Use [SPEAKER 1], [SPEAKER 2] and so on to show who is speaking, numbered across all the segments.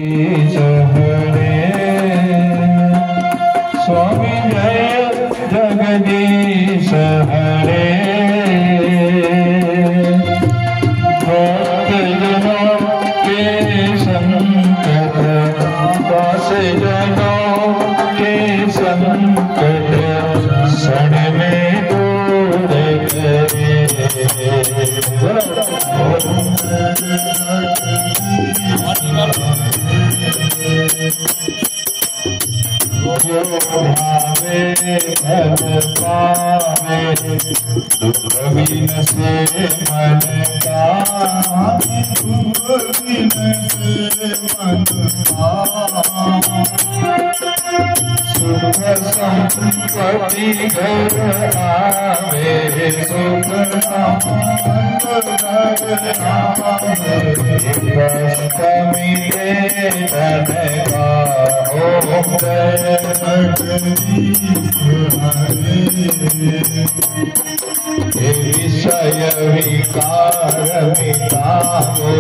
[SPEAKER 1] हरे स्वामी जय जगदीश हरे भक्तजनों के संकट दास जनों के संकट क्षण में दूर करे जो भावे घर पावे दुख बिन से मन का दुख बिन से मन का सुख संपत्ति घर आवे सुख संपत्ति घर आवे कष्ट मिले धन का विषय विकार मिटाओ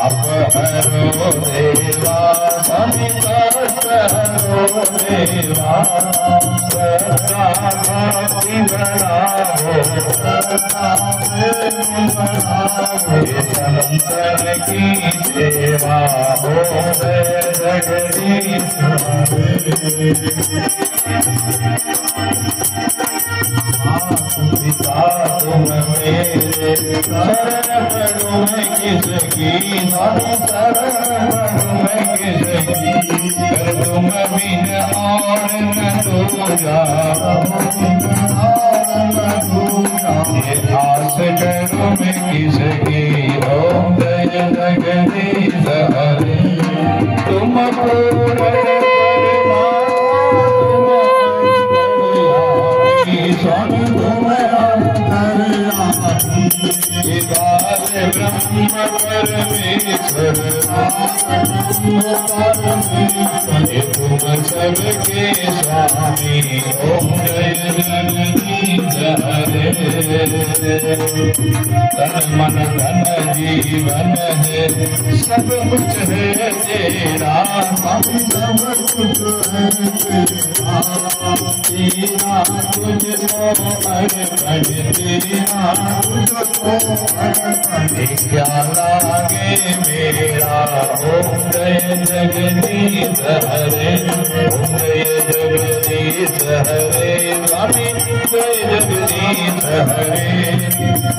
[SPEAKER 1] अपहरो देवा समितरो देवा भक्ति बढ़ाओ संतन की सेवा हो जगदीश पिता तुम मेरे शरण पड़ो मैं किसकी शरण पड़ो मैं किसकी कर तुम बिन और न दूजा ये आस करो मैं किसकी ओम जय जगदीश हरे तुम पूर्ण स्वामी ब्रह्म परमेश्वर तुम सबके स्वामी ओम जय जगदीश हरे तन मन धन जीवन है सब कुछ है तेरा सब कुछ है तेरा तेरा तुझको अर्पण तेरा तुझको क्या लागे मेरा ओम जय जगदीश हरे ओम जय जगदीश हरे स्वामी जय जगदीश हरे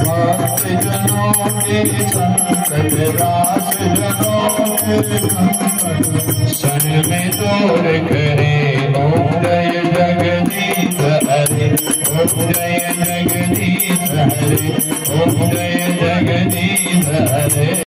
[SPEAKER 1] भक्त जनों के संकट दास जनों के संकट क्षण में दूर करे ओम जय जगदीश हरे ओम जय जगदीश हरे ओम जय